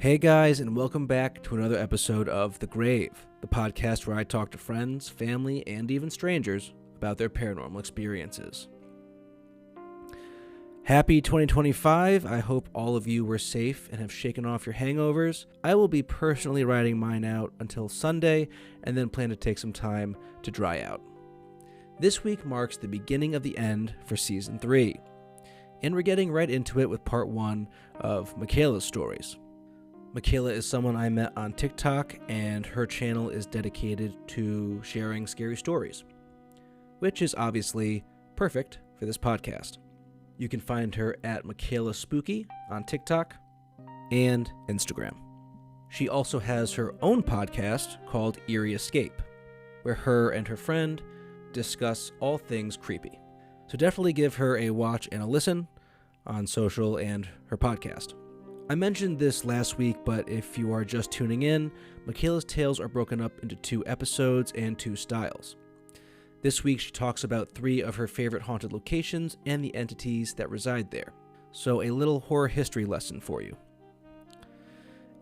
Hey guys, and welcome back to another episode of The Grave, the podcast where I talk to friends, family, and even strangers about their paranormal experiences. Happy 2025. I hope all of you were safe and have shaken off your hangovers. I will be personally riding mine out until Sunday and then plan to take some time to dry out. This week marks the beginning of the end for Season 3, and we're getting right into it with Part 1 of Makala's stories. Makala is someone I met on TikTok, and her channel is dedicated to sharing scary stories, which is obviously perfect for this podcast. You can find her at Makala Spooky on TikTok and Instagram. She also has her own podcast called Eerie Escape, where her and her friend discuss all things creepy. So definitely give her a watch and a listen on social and her podcast. I mentioned this last week, but if you are just tuning in, Makala's tales are broken up into 2 episodes and 2 styles. This week she talks about 3 of her favorite haunted locations and the entities that reside there. So a little horror history lesson for you.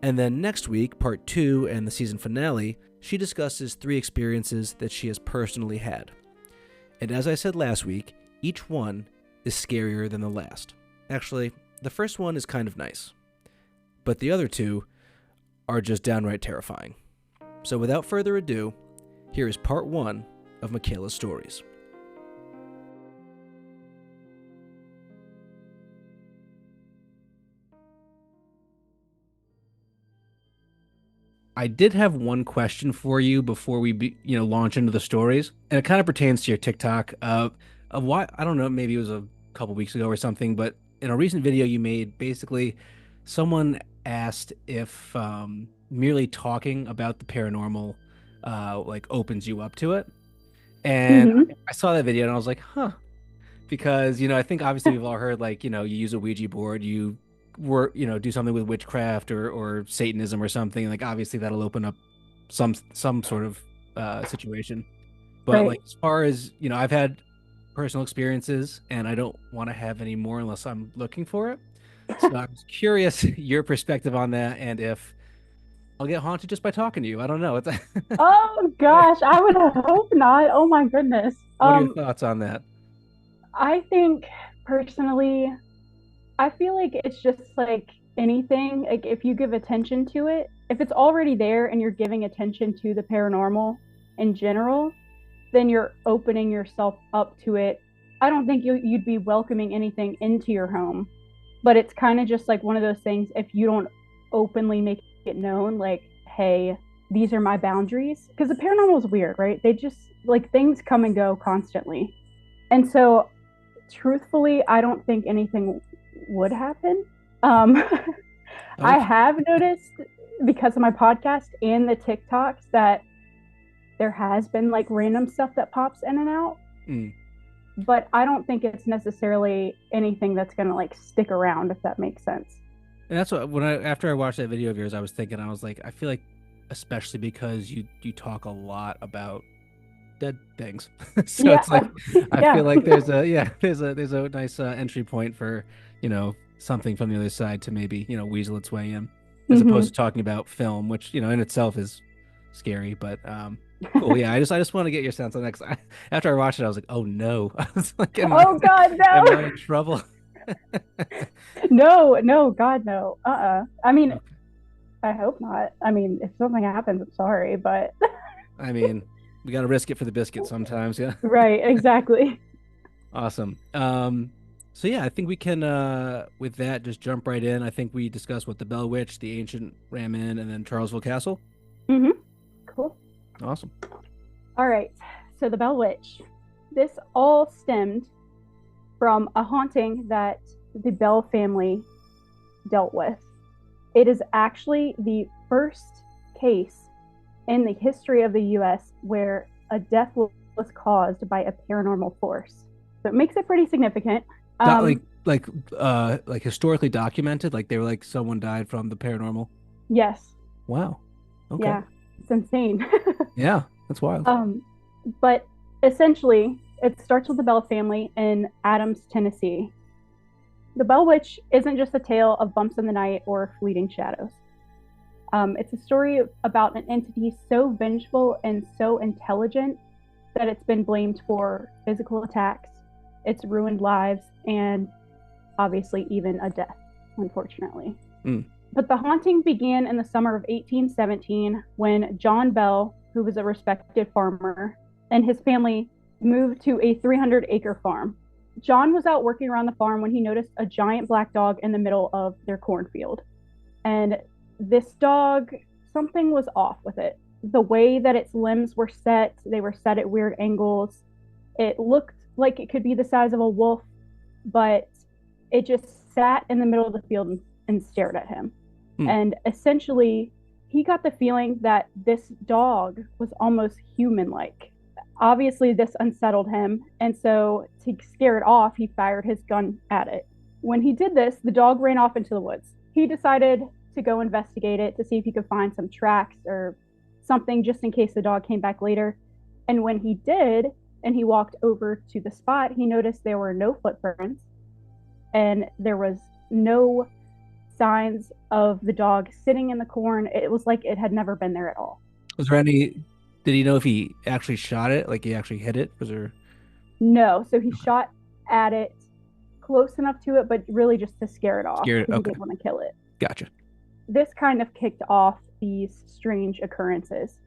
And then next week, Part 2 and the season finale, she discusses 3 experiences that she has personally had. And as I said last week, each one is scarier than the last. Actually, the first one is kind of nice, but the other 2 are just downright terrifying. So without further ado, here is Part 1 of Makala's stories. I did have one question for you before we launch into the stories, and it kind of pertains to your TikTok of why, I don't know, maybe it was a couple weeks ago or something, but in a recent video you made, basically someone asked if merely talking about the paranormal opens you up to it. And I saw that video and I was like, huh, because, I think obviously we've all heard, you use a Ouija board, you work, do something with witchcraft or Satanism or something. Like, obviously that'll open up some sort of situation. But Right. as far as, I've had personal experiences and I don't want to have any more unless I'm looking for it. So I was curious your perspective on that and if I'll get haunted just by talking to you. I don't know. Oh gosh, I would hope not. Oh my goodness. What are your thoughts on that? I think personally, I feel like it's just like anything, like if you give attention to it, if it's already there and you're giving attention to the paranormal in general, then you're opening yourself up to it. I don't think you'd be welcoming anything into your home, but it's kind of just like one of those things, if you don't openly make it known, like, hey, these are my boundaries, because the paranormal is weird, right? They just, like, things come and go constantly. And so truthfully, I don't think anything would happen. I have noticed, because of my podcast and the TikToks, that there has been like random stuff that pops in and out. But I don't think it's necessarily anything that's going to like stick around, if that makes sense. And that's what, after I watched that video of yours, I was thinking, I was like, I feel like, especially because you talk a lot about dead things. So Yeah. it's like, I Yeah. feel like there's a nice entry point for, something from the other side to maybe, weasel its way in, as opposed to talking about film, which, in itself is scary, but, cool. Yeah. I just want to get your sense on that. 'Cause after I watched it, I was like, oh no. I was like, Oh God, am I no. in trouble? No, God, no. I mean, Okay. I hope not. I mean, if something happens, I'm sorry, but I mean, we got to risk it for the biscuit sometimes. Yeah. right, exactly. Awesome. So yeah, I think we can, with that, just jump right in. I think we discussed what the Bell Witch, the Ancient Ram Inn, and then Charlesville Castle. Cool. Awesome. All right. So the Bell Witch. This all stemmed from a haunting that the Bell family dealt with. It is actually the first case in the history of the U.S. where a death was caused by a paranormal force. So it makes it pretty significant. Like historically documented, like they were like someone died from the paranormal. Yes. Wow. Okay. Yeah. It's insane. Yeah, that's wild. But essentially, it starts with the Bell family in Adams, Tennessee. The Bell Witch isn't just a tale of bumps in the night or fleeting shadows. It's a story about an entity so vengeful and so intelligent that it's been blamed for physical attacks, it's ruined lives, and obviously even a death, unfortunately. But the haunting began in the summer of 1817 when John Bell, who was a respected farmer, and his family moved to a 300-acre farm. John was out working around the farm when he noticed a giant black dog in the middle of their cornfield. And this dog, something was off with it. The way that its limbs were set, they were set at weird angles. It looked like it could be the size of a wolf, but it just sat in the middle of the field and stared at him. And essentially, he got the feeling that this dog was almost human-like. Obviously, this unsettled him, and so to scare it off, he fired his gun at it. When he did this, the dog ran off into the woods. He decided to go investigate it to see if he could find some tracks or something just in case the dog came back later. And when he did, and he walked over to the spot, he noticed there were no footprints and there was no signs of the dog sitting in the corn. It was like it had never been there at all. Was there any, did he know if he actually shot it? Like he actually hit it? Was there? No. So he shot at it close enough to it, but really just to scare it off. Scare it, because okay. He didn't want to kill it. Gotcha. This kind of kicked off these strange occurrences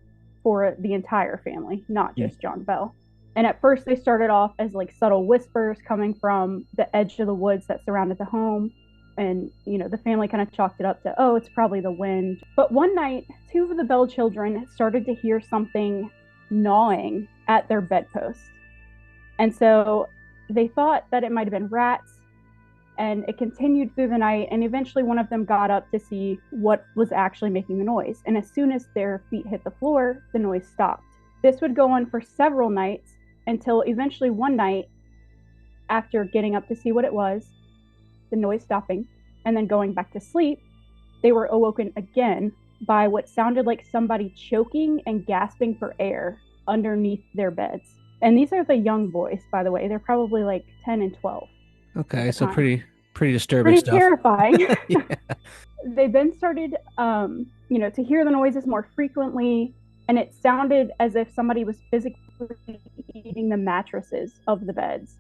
for the entire family, not just John Bell. And at first they started off as like subtle whispers coming from the edge of the woods that surrounded the home. And, you know, the family kind of chalked it up to, oh, it's probably the wind. But one night, two of the Bell children started to hear something gnawing at their bedpost. And so they thought that it might have been rats. And it continued through the night. And eventually one of them got up to see what was actually making the noise. And as soon as their feet hit the floor, the noise stopped. This would go on for several nights until eventually one night, after getting up to see what it was, the noise stopping, and then going back to sleep, they were awoken again by what sounded like somebody choking and gasping for air underneath their beds. And these are the young boys, by the way. They're probably like 10 and 12. Okay, so pretty disturbing stuff. Pretty terrifying. Yeah. They then started, to hear the noises more frequently, and it sounded as if somebody was physically eating the mattresses of the beds.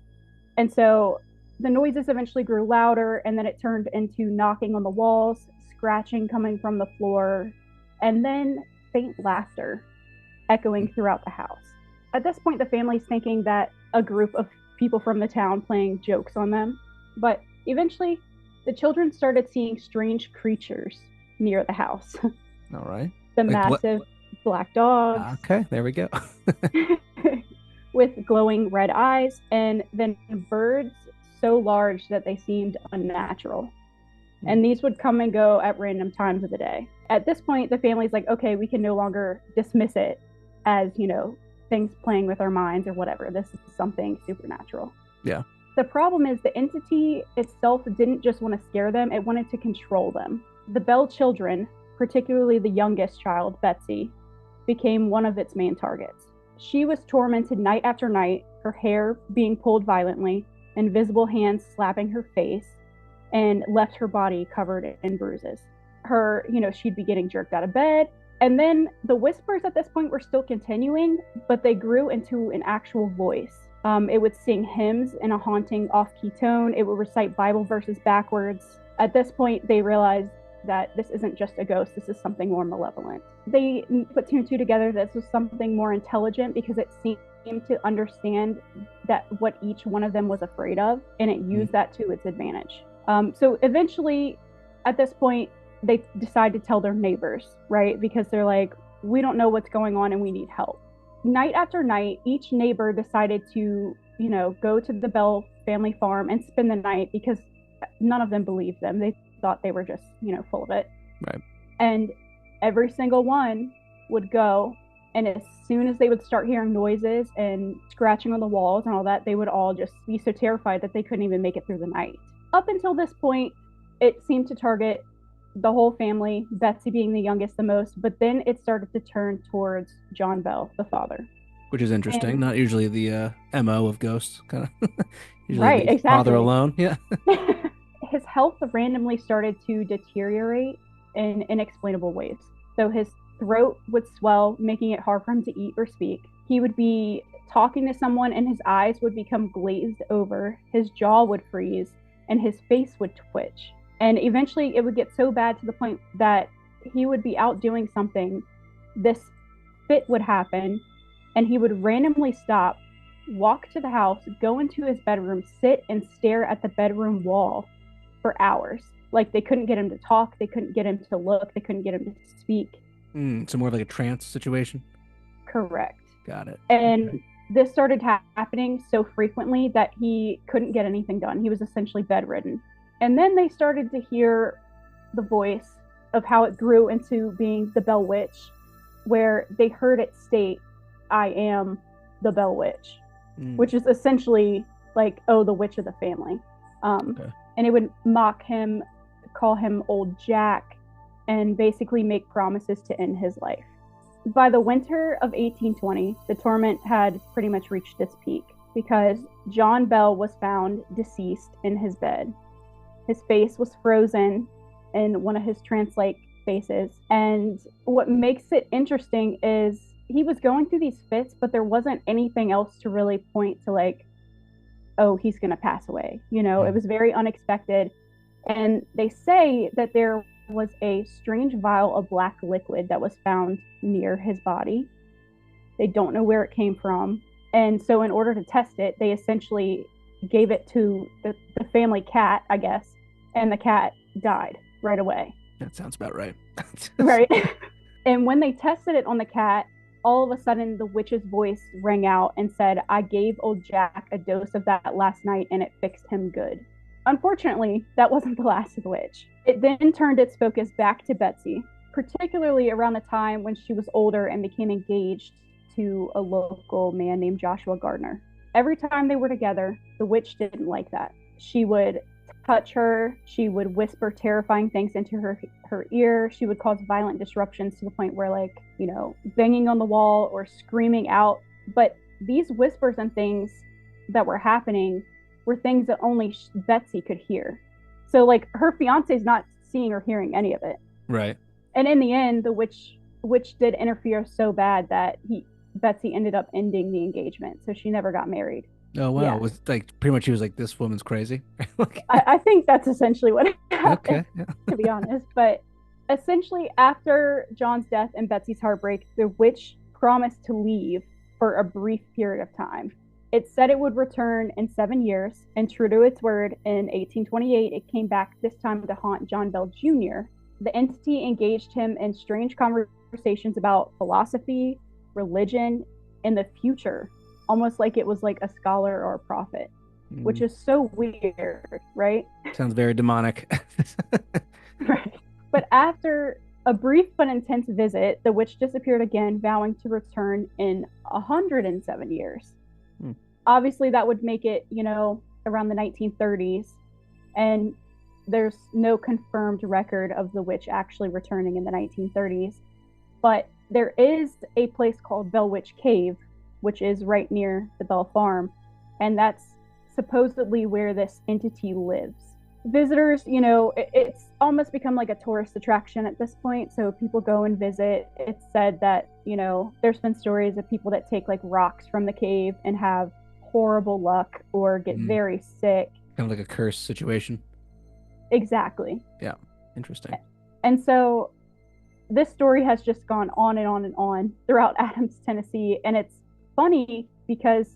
And so the noises eventually grew louder, and then it turned into knocking on the walls, scratching coming from the floor, and then faint laughter echoing throughout the house. At this point, the family's thinking that a group of people from the town playing jokes on them, but eventually the children started seeing strange creatures near the house. All right. The massive black dogs. Okay, there we go. With glowing red eyes, and then birds so large that they seemed unnatural. And these would come and go at random times of the day. At this point, the family's like, okay, we can no longer dismiss it as, things playing with our minds or whatever. This is something supernatural. Yeah. The problem is the entity itself didn't just want to scare them, it wanted to control them. The Bell children, particularly the youngest child, Betsy, became one of its main targets. She was tormented night after night, her hair being pulled violently, invisible hands slapping her face, and left her body covered in bruises. She'd be getting jerked out of bed. And then the whispers at this point were still continuing, but they grew into an actual voice. It would sing hymns in a haunting off-key tone. It would recite Bible verses backwards. At this point, they realized that this isn't just a ghost, this is something more malevolent. They put two and two together, this was something more intelligent because it seemed to understand that what each one of them was afraid of, and it used that to its advantage. So eventually, at this point, they decide to tell their neighbors, right? Because they're like, we don't know what's going on and we need help. Night after night, each neighbor decided to, go to the Bell family farm and spend the night because none of them believed them. They thought they were just, full of it. Right. And every single one would go, and as soon as they would start hearing noises and scratching on the walls and all that, they would all just be so terrified that they couldn't even make it through the night. Up until this point, it seemed to target the whole family, Betsy being the youngest the most, but then it started to turn towards John Bell, the father. Which is interesting. And not usually the MO of ghosts, kind of. Usually right, exactly. Father alone, yeah. His health randomly started to deteriorate in inexplainable ways. So his throat would swell, making it hard for him to eat or speak. He would be talking to someone and his eyes would become glazed over, his jaw would freeze, and his face would twitch. And eventually it would get so bad to the point that he would be out doing something, this fit would happen, and he would randomly stop, walk to the house, go into his bedroom, sit and stare at the bedroom wall for hours. Like they couldn't get him to talk, they couldn't get him to look, they couldn't get him to speak. So more of like a trance situation? Correct. Got it. And Okay. this started happening so frequently that he couldn't get anything done. He was essentially bedridden. And then they started to hear the voice of how it grew into being the Bell Witch, where they heard it state, "I am the Bell Witch," which is essentially like, oh, the witch of the family. Okay. And it would mock him, call him Old Jack, and basically make promises to end his life. By the winter of 1820, the torment had pretty much reached its peak because John Bell was found deceased in his bed. His face was frozen in one of his trance-like faces. And what makes it interesting is he was going through these fits, but there wasn't anything else to really point to like, oh, he's going to pass away. You know, it was very unexpected. And they say that there was a strange vial of black liquid that was found near his body. They don't know where it came from. And so in order to test it, they essentially gave it to the family cat, I guess, and the cat died right away. That sounds about right. Right. And when they tested it on the cat, all of a sudden the witch's voice rang out and said, "I gave old Jack a dose of that last night and it fixed him good." Unfortunately, that wasn't the last of the witch. It then turned its focus back to Betsy, particularly around the time when she was older and became engaged to a local man named Joshua Gardner. Every time they were together, the witch didn't like that. She would touch her, she would whisper terrifying things into her ear, she would cause violent disruptions to the point where, like, you know, banging on the wall or screaming out. But these whispers and things that were happening were things that only Betsy could hear. So, like, her fiance's not seeing or hearing any of it. Right. And in the end, the witch did interfere so bad that Betsy ended up ending the engagement. So she never got married. Oh, wow. Yeah. It was like pretty much he was like, this woman's crazy. I think that's essentially what happened, okay. Yeah. To be honest. But essentially, after John's death and Betsy's heartbreak, the witch promised to leave for a brief period of time. It said it would return in 7 years, and true to its word, in 1828, it came back this time to haunt John Bell Jr. The entity engaged him in strange conversations about philosophy, religion, and the future, almost like it was like a scholar or a prophet, which is so weird, right? Sounds very demonic. Right. But after a brief but intense visit, the witch disappeared again, vowing to return in 107 years. Obviously, that would make it, you know, around the 1930s. And there's no confirmed record of the witch actually returning in the 1930s. But there is a place called Bell Witch Cave, which is right near the Bell Farm. And that's supposedly where this entity lives. Visitors, you know, it's almost become like a tourist attraction at this point. So people go and visit. It's said that, you know, there's been stories of people that take like rocks from the cave and have horrible luck or get very sick. Kind of like a curse situation. Exactly. Yeah. Interesting. And so this story has just gone on and on and on throughout Adams, Tennessee. And it's funny because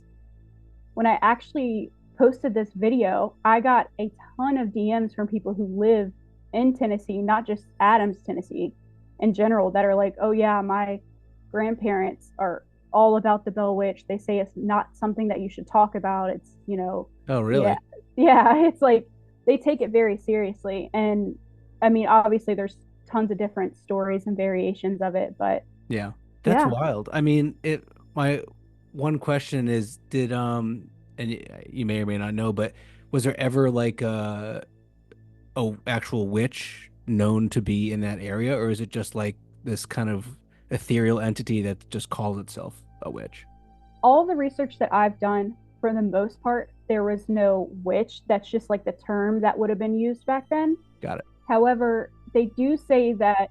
when I actually posted this video, I got a ton of DMs from people who live in Tennessee, not just Adams, Tennessee in general, that are like, oh yeah, my grandparents are all about the Bell Witch. They say it's not something that you should talk about. It's, you know. Oh, really? Yeah. It's like they take it very seriously. And I mean, obviously there's tons of different stories and variations of it, but yeah, that's wild. I mean, my one question is, did and you may or may not know, but was there ever like a actual witch known to be in that area, or is it just like this kind of ethereal entity that just calls itself a witch? All the research that I've done, for the most part, there was no witch. That's just like the term that would have been used back then. Got it. However, they do say that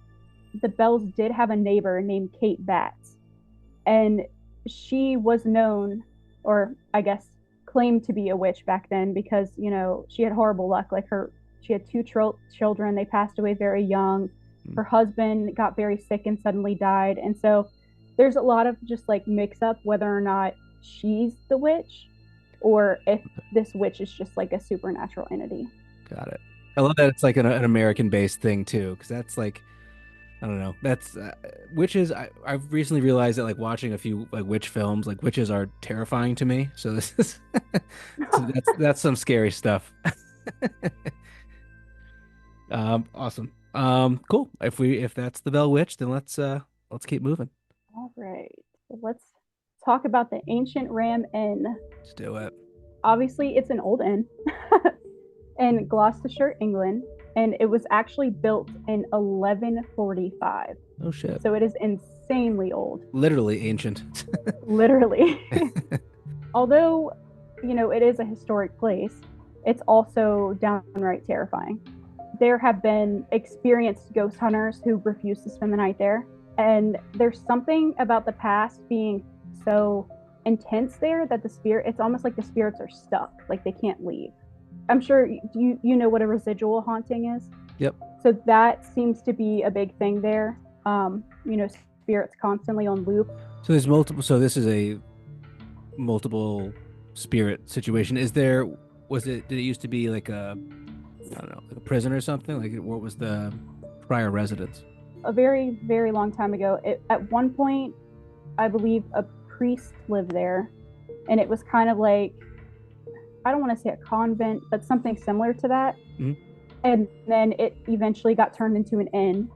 the Bells did have a neighbor named Kate Batts, and she was known, or I guess claimed to be a witch back then because she had horrible luck. Like she had two children. They passed away very young. Her husband got very sick and suddenly died, and so there's a lot of just like mix up whether or not she's the witch or if this witch is just like a supernatural entity. Got it. I love that it's like an American-based thing too, because that's like I don't know. That's witches. I've recently realized that like watching a few like witch films, like witches are terrifying to me. So this is so that's some scary stuff. Awesome. Cool. If that's the Bell Witch, then let's keep moving. All right. So let's talk about the ancient Ram Inn. Let's do it. Obviously, it's an old inn in Gloucestershire, England, and it was actually built in 1145. Oh shit. So it is insanely old. Literally ancient. Literally. Although, it is a historic place, it's also downright terrifying. There have been experienced ghost hunters who refuse to spend the night there. And there's something about the past being so intense there that it's almost like the spirits are stuck, like they can't leave. I'm sure you know what a residual haunting is. Yep. So that seems to be a big thing there. Spirits constantly on loop. So there's multiple. So this is a multiple spirit situation. Did it used to be like I don't know, like a prison or something? Like what was the prior residence? A very, very long time ago. At one point, I believe a priest lived there, and it was kind of like, I don't want to say a convent, but something similar to that. Mm-hmm. And then it eventually got turned into an inn,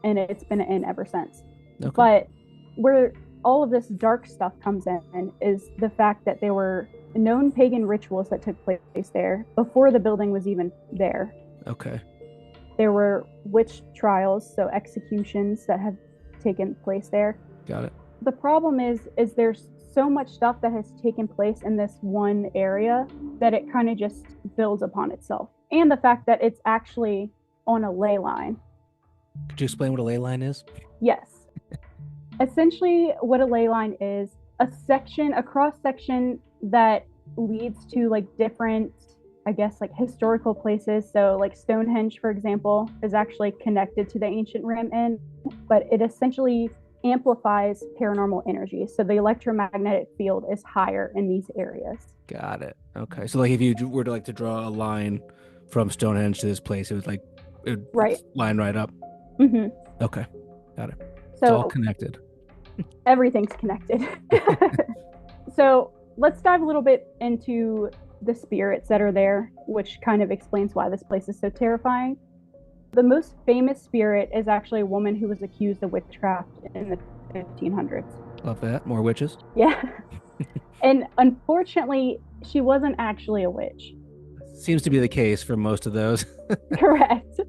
and it's been an inn ever since. Okay. But where all of this dark stuff comes in is the fact that there were known pagan rituals that took place there before the building was even there. Okay. There were witch trials, so executions that have taken place there. Got it. The problem is there's so much stuff that has taken place in this one area that it kind of just builds upon itself. And the fact that it's actually on a ley line. Could you explain what a ley line is? Yes. Essentially, what a ley line is, a cross section that leads to like different, I guess, like historical places. So like Stonehenge, for example, is actually connected to the ancient Ram Inn, but it essentially amplifies paranormal energy. So the electromagnetic field is higher in these areas. Got it. Okay. So like if you were to like to draw a line from Stonehenge to this place, it would right line right up. Mm-hmm. Okay. Got it. So it's all connected. Everything's connected. So let's dive a little bit into the spirits that are there, which kind of explains why this place is so terrifying. The most famous spirit is actually a woman who was accused of witchcraft in the 1500s. Love that. More witches. Yeah. And unfortunately, she wasn't actually a witch. Seems to be the case for most of those. Correct.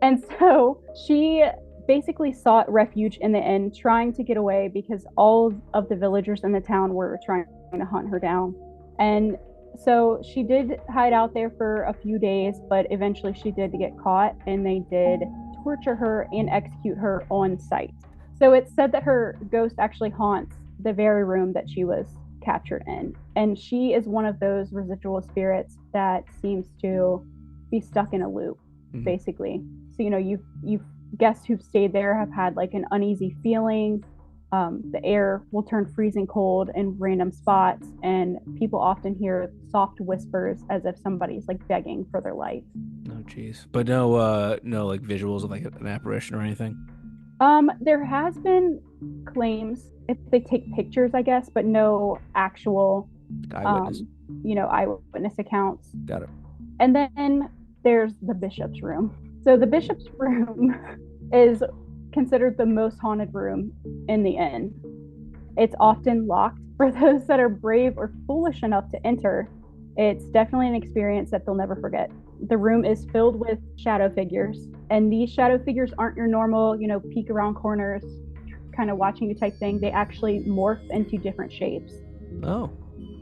And so she basically sought refuge in the inn, trying to get away because all of the villagers in the town were trying to hunt her down. And so she did hide out there for a few days, but eventually she did get caught, and they did torture her and execute her on site. So it's said that her ghost actually haunts the very room that she was captured in. And she is one of those residual spirits that seems to be stuck in a loop, basically. So, you've guests who've stayed there have had like an uneasy feeling. The air will turn freezing cold in random spots, and people often hear soft whispers as if somebody's like begging for their life. Oh, geez. But no like visuals of like an apparition or anything? There has been claims if they take pictures, I guess, but no actual eyewitness. Eyewitness accounts. Got it. And then there's the bishop's room. So the bishop's room is considered the most haunted room in the inn. It's often locked for those that are brave or foolish enough to enter. It's definitely an experience that they'll never forget. The room is filled with shadow figures, and these shadow figures aren't your normal, peek around corners, kind of watching you type thing. They actually morph into different shapes. Oh,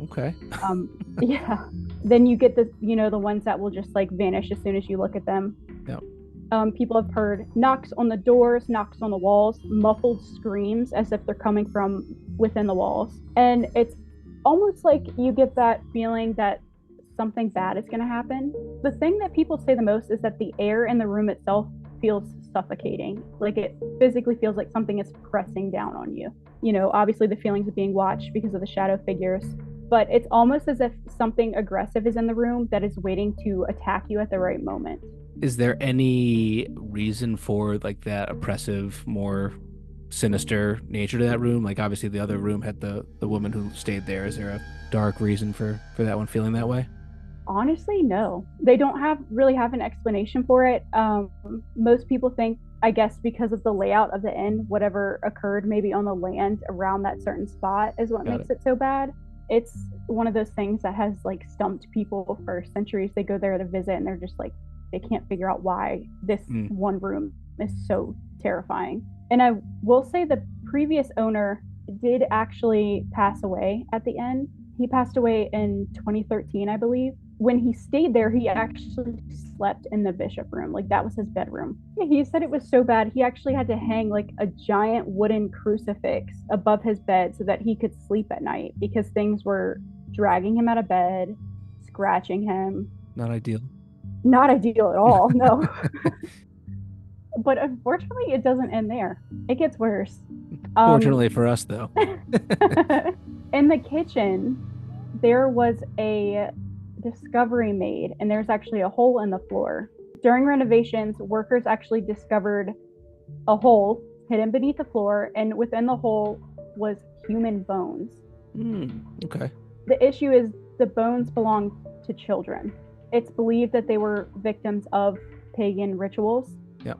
okay. Yeah. Then you get the ones that will just like vanish as soon as you look at them. Yep. People have heard knocks on the doors, knocks on the walls, muffled screams as if they're coming from within the walls. And it's almost like you get that feeling that something bad is going to happen. The thing that people say the most is that the air in the room itself feels suffocating. Like it physically feels like something is pressing down on you. You know, obviously the feelings of being watched because of the shadow figures, but it's almost as if something aggressive is in the room that is waiting to attack you at the right moment. Is there any reason for like that oppressive, more sinister nature to that room? Like obviously the other room had the woman who stayed there. Is there a dark reason for that one feeling that way? Honestly, no. They don't have really have an explanation for it. Most people think, I guess, because of the layout of the inn, whatever occurred maybe on the land around that certain spot is what Got makes it. it so bad. It's one of those things that has like stumped people for centuries. They go there to visit and they're just like, they can't figure out why this Mm. one room is so terrifying. And I will say the previous owner did actually pass away at the end. He passed away in 2013, I believe. When he stayed there, he actually slept in the bishop room. Like that was his bedroom. He said it was so bad, he actually had to hang like a giant wooden crucifix above his bed so that he could sleep at night because things were dragging him out of bed, scratching him. Not ideal. Not ideal at all, no. But unfortunately, it doesn't end there. It gets worse. Um, Fortunately for us, though. in the kitchen, there was a discovery made, and there's actually a hole in the floor. During renovations, workers actually discovered a hole hidden beneath the floor, and within the hole was human bones. Okay. The issue is the bones belong to children. It's believed that they were victims of pagan rituals. Yeah.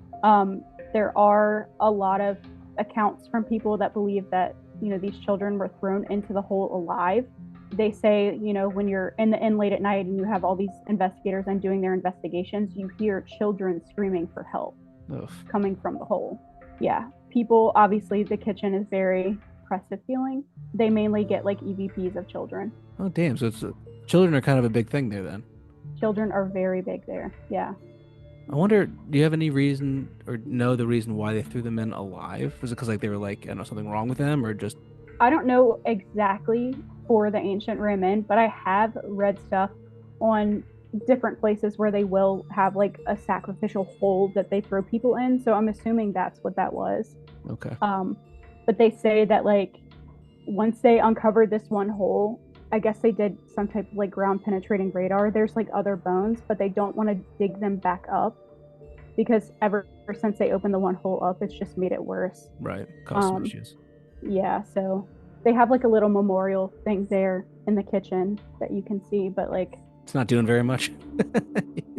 There are a lot of accounts from people that believe that, you know, these children were thrown into the hole alive. They say, you know, when you're in the inn late at night and you have all these investigators and doing their investigations, you hear children screaming for help Ugh. coming from the hole. Yeah. People, obviously, the kitchen is very oppressive feeling. They mainly get like EVPs of children. Oh, damn. So children are kind of a big thing there then. Children are very big there. Yeah. I wonder, do you have any reason or know the reason why they threw them in alive? Was it because like they were like, I don't know, something wrong with them or just I don't know exactly for the ancient Rim Inn, but I have read stuff on different places where they will have like a sacrificial hole that they throw people in. So I'm assuming that's what that was. okay. But they say that like once they uncovered this one hole, I guess they did some type of like ground penetrating radar. There's like other bones, but they don't want to dig them back up because ever since they opened the one hole up, it's just made it worse. Right. Cause some Um, issues. yeah, so they have like a little memorial thing there in the kitchen that you can see, but like It's not doing very much.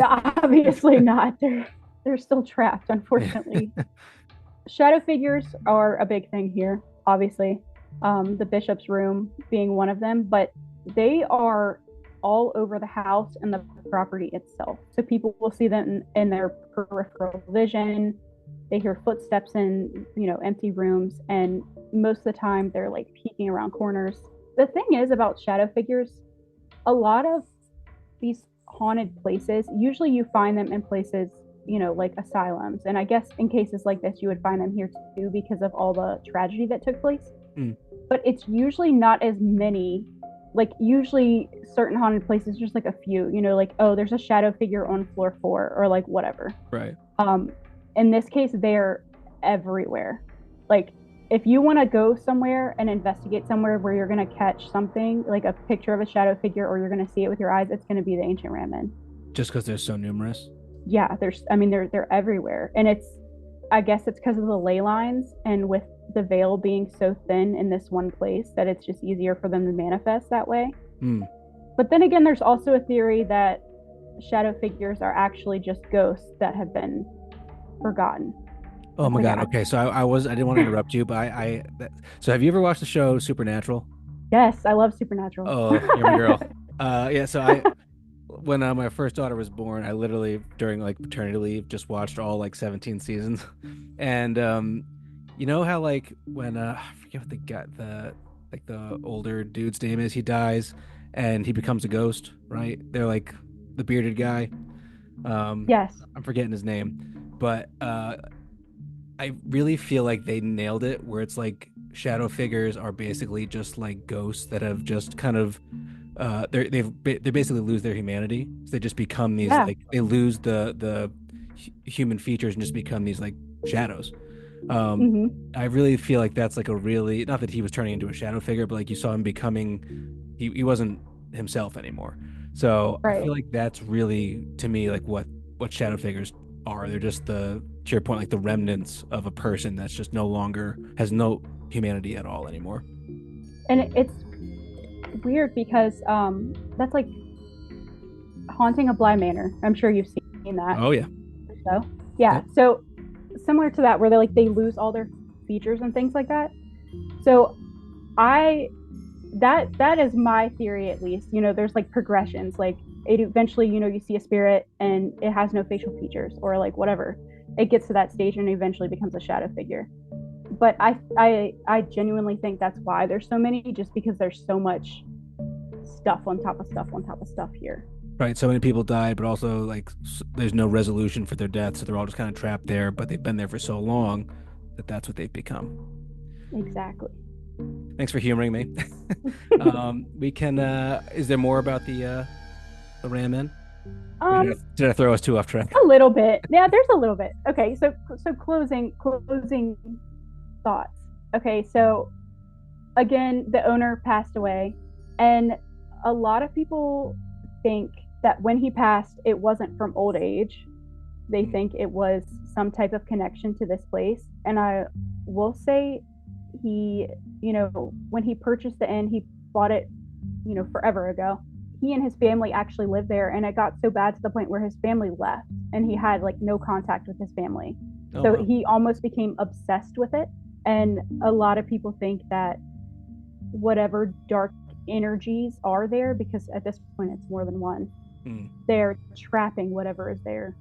obviously not. They're still trapped, Yeah. unfortunately. Shadow figures are a big thing here, obviously. The bishop's room being one of them, but they are all over the house and the property itself. So people will see them in their peripheral vision. They hear footsteps in, you know, empty rooms, and most of the time they're like peeking around corners. The thing is about shadow figures, a lot of these haunted places, usually you find them in places, you know, like asylums. And I guess in cases like this, you would find them here too because of all the tragedy that took place. Mm. But it's usually not as many. Like, usually certain haunted places, just like a few, you know, like, oh, there's a shadow figure on floor 4 or like whatever. Right. Um, in this case, they're everywhere. Like, if you want to go somewhere and investigate somewhere where you're going to catch something like a picture of a shadow figure or you're going to see it with your eyes, it's going to be the ancient Ramen. Just because they're so numerous. Yeah, I mean, they're everywhere. And I guess it's because of the ley lines and with the veil being so thin in this one place that it's just easier for them to manifest that way. Mm. But then again, there's also a theory that shadow figures are actually just ghosts that have been forgotten. Oh my Like, God. Okay. So I didn't want to interrupt you, but so have you ever watched the show Supernatural? yes, I love Supernatural. Oh, you're my girl. Yeah. So when my first daughter was born, I literally during like paternity leave just watched all like 17 seasons, and you know how like when I forget what the older dude's name is, he dies and he becomes a ghost, right? They're like the bearded guy. Um, Yes. I'm forgetting his name, but I really feel like they nailed it where it's like shadow figures are basically just like ghosts that have just kind of they basically lose their humanity. So they just become these Yeah. like they lose the human features and just become these like shadows. Um, Hmm. I really feel like that's like a really not that he was turning into a shadow figure, but like you saw him becoming he wasn't himself anymore. So I Right. feel like that's really to me like what shadow figures are. They're just the to your point like the remnants of a person that's just no longer has no humanity at all anymore. And it's weird because that's like Haunting of Bly Manor. I'm sure you've seen that. Oh yeah. So yeah, Yep. so similar to that, where they lose all their features and things like that. So I that is my theory, at least. There's like progressions. Like it eventually, you see a spirit and it has no facial features or like whatever. It gets to that stage and eventually becomes a shadow figure. But I genuinely think that's why there's so many, just because there's so much stuff on top of stuff on top of stuff here. Right. So many people died, but also like there's no resolution for their deaths, so they're all just kind of trapped there. But they've been there for so long that that's what they've become. Exactly. Thanks for humoring me. We can. Is there more about the Ram In? Or um did I throw us too off track? a little bit. Yeah, there's a little bit. Okay, so closing thoughts. Okay, so again, the owner passed away, and a lot of people think that when he passed, it wasn't from old age. They Mm. think it was some type of connection to this place. And I will say, he, when he purchased the inn, he bought it, forever ago. He and his family actually lived there, and it got so bad to the point where his family left, and he had like no contact with his family. Oh So wow. he almost became obsessed with it. And a lot of people think that whatever dark energies are there, because at this point it's more than one, Mm. they're trapping whatever is there,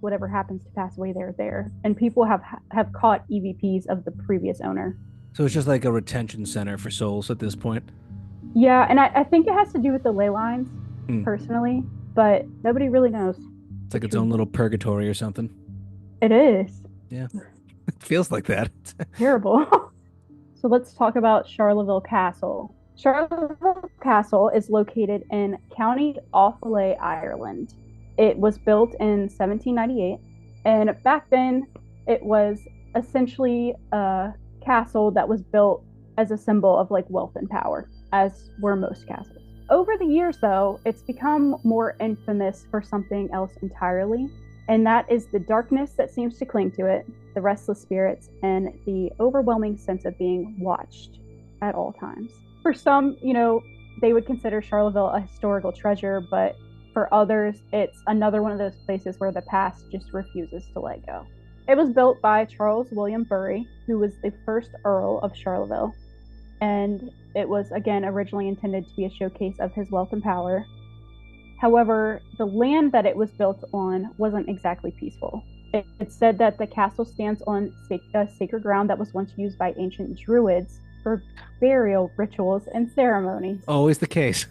whatever happens to pass away there, and people have caught EVPs of the previous owner. So it's just like a retention center for souls at this point. Yeah, and I think it has to do with the ley lines, Mm. personally, but nobody really knows It's the like its truth. own little purgatory or something. It is Yeah, it feels like that. terrible. So let's talk about Charleville Castle. Charleville Castle is located in County Offaly, Ireland. It was built in 1798, and back then it was essentially a castle that was built as a symbol of like wealth and power, as were most castles. Over the years, though, it's become more infamous for something else entirely, and that is the darkness that seems to cling to it, the restless spirits, and the overwhelming sense of being watched at all times. For some, they would consider Charleville a historical treasure, but for others, it's another one of those places where the past just refuses to let go. It was built by Charles William Bury, who was the first Earl of Charleville, and it was again originally intended to be a showcase of his wealth and power. However, the land that it was built on wasn't exactly peaceful. It's said that the castle stands on sacred ground that was once used by ancient Druids for burial rituals and ceremonies. Always the case.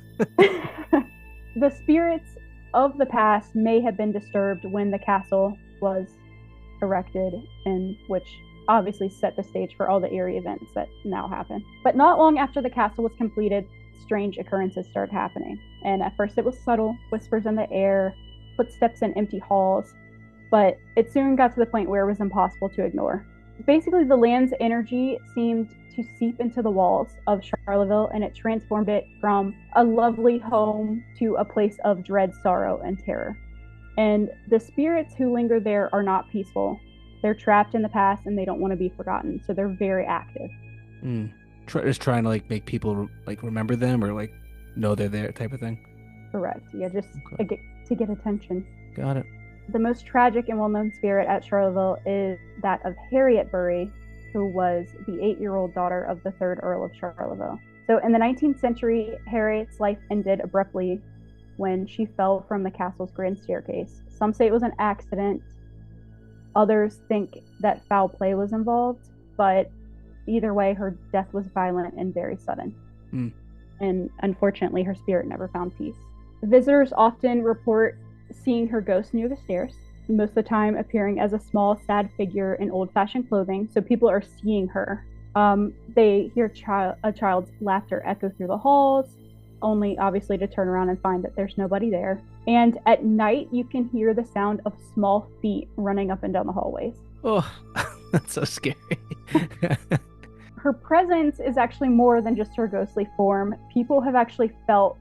The spirits of the past may have been disturbed when the castle was erected, and which obviously set the stage for all the eerie events that now happen. But not long after the castle was completed, strange occurrences started happening. And at first it was subtle, whispers in the air, footsteps in empty halls, but it soon got to the point where it was impossible to ignore. Basically, the land's energy seemed to seep into the walls of Charleville, and it transformed it from a lovely home to a place of dread, sorrow, and terror. And the spirits who linger there are not peaceful. They're trapped in the past and they don't want to be forgotten, so they're very active. Mm. Just trying to like make people like remember them or like know they're there type of thing. Correct. Yeah, just Okay. to get attention. Got it. The most tragic and well-known spirit at Charleville is that of Harriet Bury, who was the 8-year-old daughter of the third Earl of Charleville. So in the 19th century, Harriet's life ended abruptly when she fell from the castle's grand staircase. Some say it was an accident. Others think that foul play was involved, but either way, her death was violent and very sudden. Mm. And unfortunately, her spirit never found peace. Visitors often report seeing her ghost near the stairs. most of the time appearing as a small, sad figure in old-fashioned clothing. So people are seeing her. They hear a child's laughter echo through the halls, only obviously to turn around and find that there's nobody there. And at night, you can hear the sound of small feet running up and down the hallways. Oh, that's so scary. Her presence is actually more than just her ghostly form. People have actually felt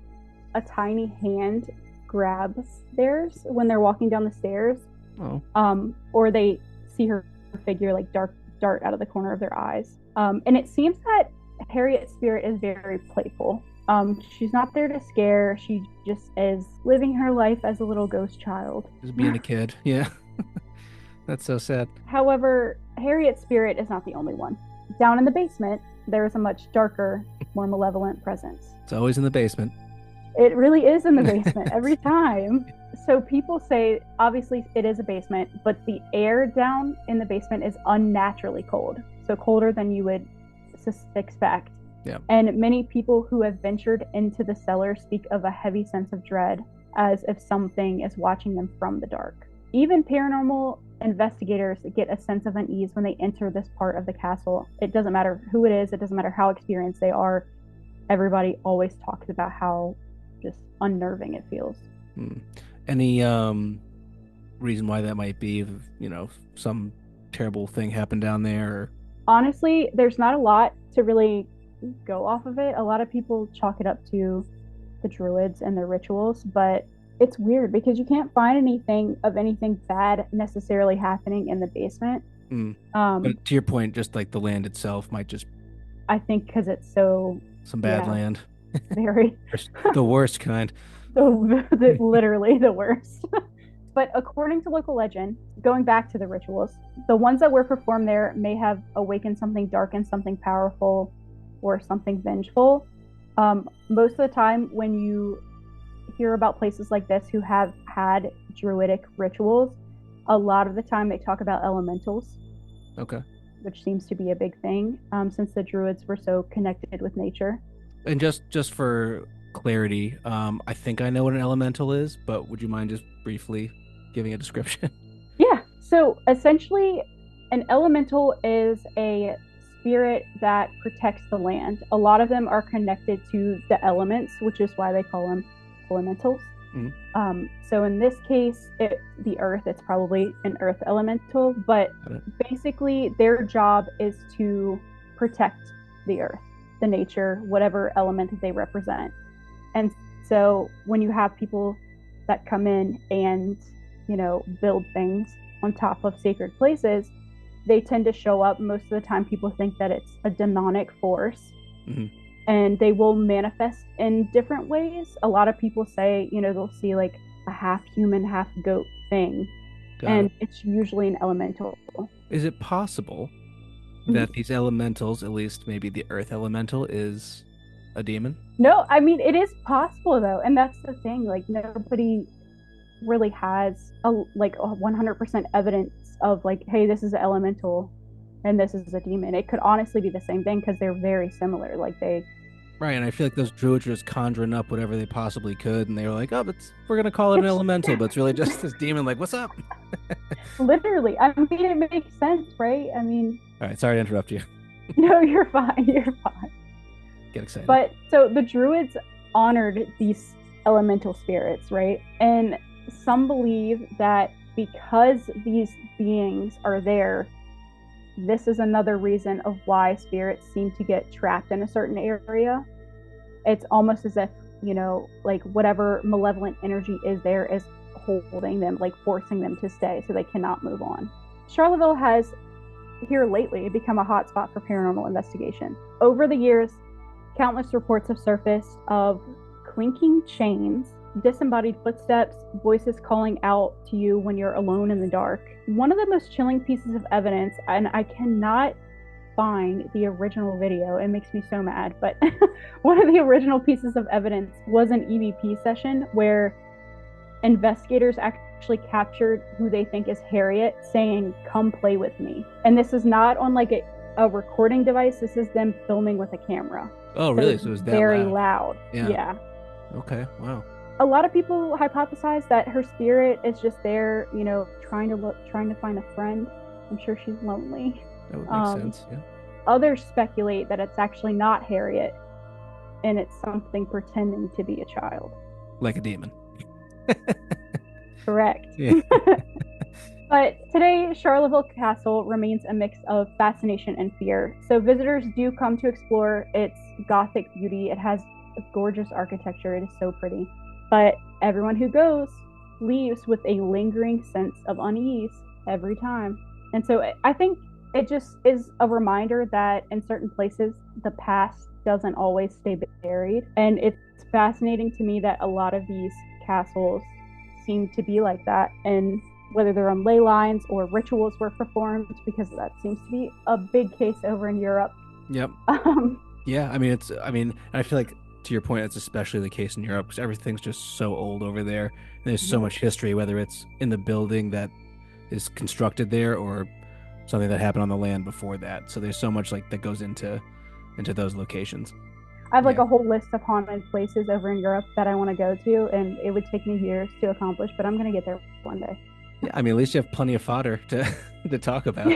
a tiny hand grab theirs when they're walking down the stairs. Oh. Or they see her figure like dart out of the corner of their eyes. And it seems that Harriet's spirit is very playful. She's not there to scare. She just is living her life as a little ghost child. Just being a kid. Yeah. That's so sad. However, Harriet's spirit is not the only one. Down in the basement, there is a much darker, more malevolent presence. It's always in the basement. It really is in the basement every time. So people say, obviously it is a basement, but the air down in the basement is unnaturally cold. So colder than you would expect. Yeah. And many people who have ventured into the cellar speak of a heavy sense of dread, as if something is watching them from the dark. Even paranormal investigators get a sense of unease when they enter this part of the castle. It doesn't matter who it is, it doesn't matter how experienced they are. Everybody always talks about how just unnerving it feels. Any reason why that might be? Some terrible thing happened down there? Or... Honestly, there's not a lot to really go off of it. A lot of people chalk it up to the druids and their rituals, but it's weird because you can't find anything bad necessarily happening in the basement. But to your point, just like the land itself might just... I think because it's so... Some bad land. Very. The worst kind. Literally the worst. But according to local legend, going back to the rituals, the ones that were performed there may have awakened something dark and something powerful or something vengeful. Most of the time when you hear about places like this who have had druidic rituals, a lot of the time they talk about elementals. Okay. Which seems to be a big thing, since the druids were so connected with nature. And just for clarity, I think I know what an elemental is, but would you mind just briefly giving a description? Yeah. So essentially, an elemental is a spirit that protects the land. A lot of them are connected to the elements, which is why they call them elementals. Mm-hmm. So in this case, the earth, it's probably an earth elemental, but basically their job is to protect the earth, the nature, whatever element they represent. And so when you have people that come in and, build things on top of sacred places, they tend to show up. Most of the time people think that it's a demonic force. Mm-hmm. And they will manifest in different ways. A lot of people say, they'll see like a half human, half goat thing. It's usually an elemental. Is it possible that these elementals, at least maybe the earth elemental, is a demon? No, I mean, it is possible though. And that's the thing, like nobody really has a 100% evidence of like, hey, this is an elemental and this is a demon. It could honestly be the same thing because they're very similar. Right, and I feel like those druids are just conjuring up whatever they possibly could, and they were like, we're going to call it an elemental, but it's really just this demon, like, what's up? Literally. I mean, it makes sense, right? I mean... All right, sorry to interrupt you. No, you're fine. Get excited. But, so the druids honored these elemental spirits, right? And some believe that because these beings are there, this is another reason of why spirits seem to get trapped in a certain area. It's almost as if, whatever malevolent energy is there is holding them, like forcing them to stay so they cannot move on. Charlottesville has, here lately, become a hotspot for paranormal investigation. Over the years, countless reports have surfaced of clinking chains, disembodied footsteps, voices calling out to you when you're alone in the dark. One of the most chilling pieces of evidence, and I cannot find the original video, it makes me so mad, but one of the original pieces of evidence was an EVP session where investigators actually captured who they think is Harriet saying, "Come play with me." And this is not on like a recording device, this is them filming with a camera. Oh, really? So it was that very loud. Yeah. Okay, wow. a lot of people hypothesize that her spirit is just there, trying to find a friend. I'm sure she's lonely. That would make sense, yeah. Others speculate that it's actually not Harriet, and it's something pretending to be a child. Like a demon. Correct. Yeah. But today, Charleville Castle remains a mix of fascination and fear. So visitors do come to explore its Gothic beauty. It has a gorgeous architecture. It is so pretty. But everyone who goes leaves with a lingering sense of unease every time. And so I think it just is a reminder that in certain places, the past doesn't always stay buried. And it's fascinating to me that a lot of these castles seem to be like that. And whether they're on ley lines or rituals were performed, because that seems to be a big case over in Europe. Yep. Yeah, I mean, I feel like, to your point, it's especially the case in Europe because everything's just so old over there. And there's so much history, whether it's in the building that is constructed there or something that happened on the land before that. So there's so much that goes into those locations. I have a whole list of haunted places over in Europe that I want to go to, and it would take me years to accomplish, but I'm going to get there one day. Yeah, I mean, at least you have plenty of fodder to talk about.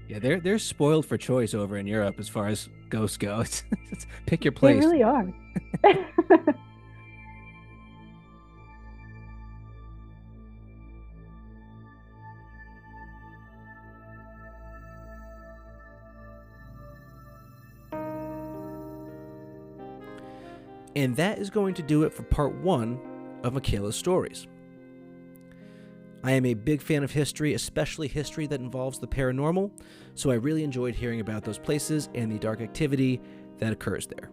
Yeah, they're spoiled for choice over in Europe as far as ghosts go. It's pick your place. They really are. And that is going to do it for part 1 of Makala's stories. I am a big fan of history, especially history that involves the paranormal, so I really enjoyed hearing about those places and the dark activity that occurs there.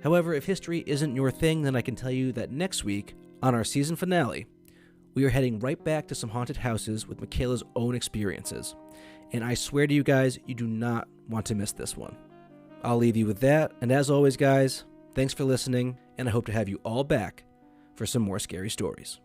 However, if history isn't your thing, then I can tell you that next week, on our season finale, we are heading right back to some haunted houses with Makala's own experiences. And I swear to you guys, you do not want to miss this one. I'll leave you with that, and as always, guys, thanks for listening, and I hope to have you all back for some more scary stories.